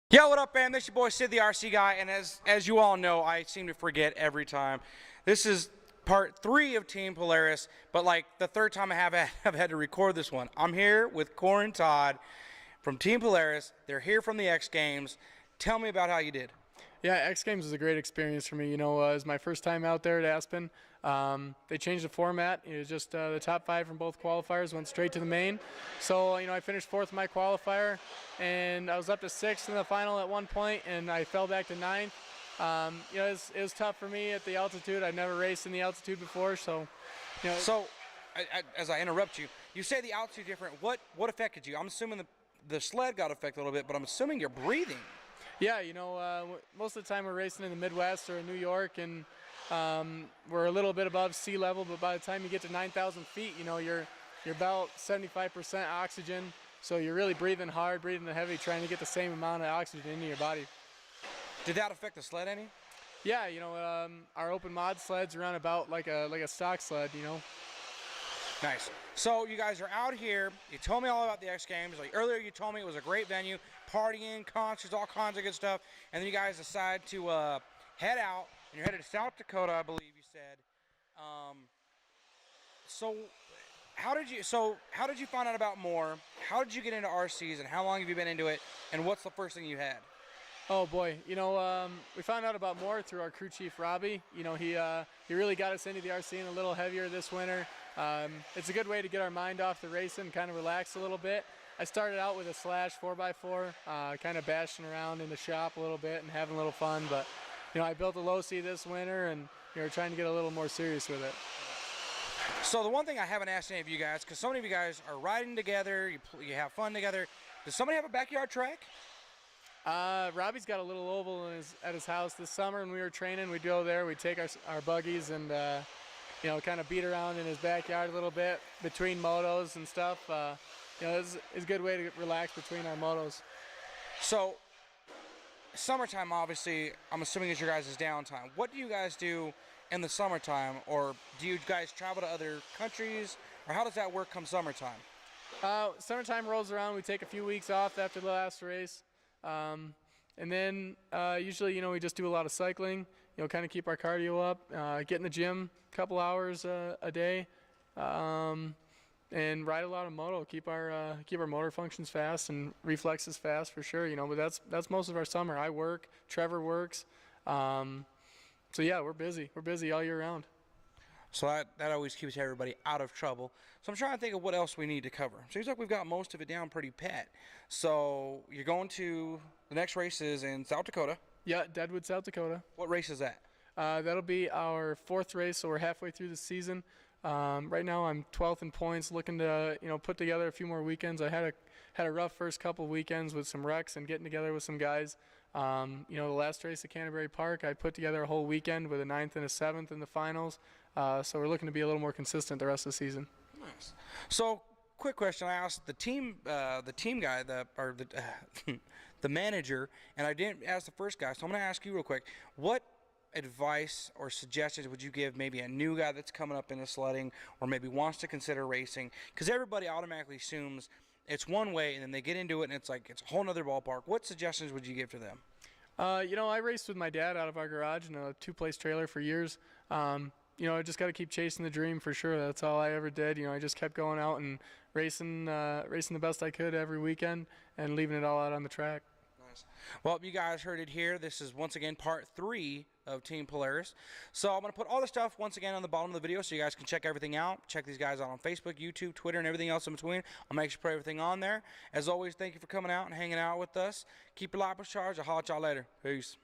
Yo, what up, fam? This your boy Sid, the RC guy, and as you all know, I seem to forget every time. This is part 3 of Team Polaris, but like the third time have had to record this one. I'm here with Corin Todd from Team Polaris. They're here from the X Games. Tell me about how you did. Yeah, X Games was a great experience for me. It was my first time out there at Aspen. They changed the format. It was just the top 5 from both qualifiers went straight to the main. So, I finished 4th in my qualifier, and I was up to 6th in the final at one point, and I fell back to 9th. It was tough for me at the altitude. I'd never raced in the altitude before, so. As I interrupt you, you say the altitude different. What affected you? I'm assuming the sled got affected a little bit, but I'm assuming you're breathing. Yeah, most of the time we're racing in the Midwest or in New York, and we're a little bit above sea level, but by the time you get to 9,000 feet, you're about 75% oxygen, so you're really breathing hard, breathing heavy, trying to get the same amount of oxygen into your body. Did that affect the sled any? Yeah, our open mod sleds run about like a stock sled, Nice. So you guys are out here. You told me all about the X Games. Like earlier, you told me it was a great venue, partying, concerts, all kinds of good stuff. And then you guys decide to head out, and you're headed to South Dakota, I believe you said. So how did you find out about MHOR? How did you get into RCs, and how long have you been into it? And what's the first thing you had? Oh boy, we found out about MHOR through our crew chief Robbie. He really got us into the RC a little heavier this winter. It's a good way to get our mind off the racing and kind of relax a little bit. I started out with a Slash 4x4, kind of bashing around in the shop a little bit and having a little fun. But I built a low C this winter, and trying to get a little more serious with it. So the one thing I haven't asked any of you guys, because so many of you guys are riding together, you have fun together. Does somebody have a backyard track? Robbie's got a little oval at his house this summer. When we were training, we'd go there, we'd take our buggies and kind of beat around in his backyard a little bit between motos and stuff. It's a good way to relax between our motos. So summertime, obviously, I'm assuming is your guys' downtime. What do you guys do in the summertime, or do you guys travel to other countries, or how does that work come summertime? Summertime rolls around, we take a few weeks off after the last race. And then usually, we just do a lot of cycling, kind of keep our cardio up, get in the gym a couple hours a day, and ride a lot of moto, keep our motor functions fast and reflexes fast for sure, but that's most of our summer. I work, Trevor works, so yeah, we're busy all year round. So that always keeps everybody out of trouble. So I'm trying to think of what else we need to cover. Seems like we've got most of it down pretty pat. So you're going to the next race is in South Dakota. Yeah, Deadwood, South Dakota. What race is that? That'll be our 4th race, so we're halfway through the season. Right now I'm 12th in points, looking to put together a few more weekends. I had a rough first couple weekends with some wrecks and getting together with some guys. The last race at Canterbury Park, I put together a whole weekend with a 9th and a 7th in the finals. So we're looking to be a little more consistent the rest of the season. Nice. So, quick question: I asked the team guy, the manager, and I didn't ask the first guy. So I'm going to ask you real quick: what advice or suggestions would you give maybe a new guy that's coming up into sledding, or maybe wants to consider racing? Because everybody automatically assumes it's one way, and then they get into it, and it's a whole nother ballpark. What suggestions would you give to them? I raced with my dad out of our garage in a 2-place trailer for years. I just got to keep chasing the dream for sure. That's all I ever did. I just kept going out and racing the best I could every weekend and leaving it all out on the track. Nice. Well, you guys heard it here. This is once again part 3 of Team Polaris. So I'm going to put all the stuff once again on the bottom of the video so you guys can check everything out. Check these guys out on Facebook, YouTube, Twitter, and everything else in between. I'll make sure to put everything on there. As always, thank you for coming out and hanging out with us. Keep your light charged. I'll holler at y'all later. Peace.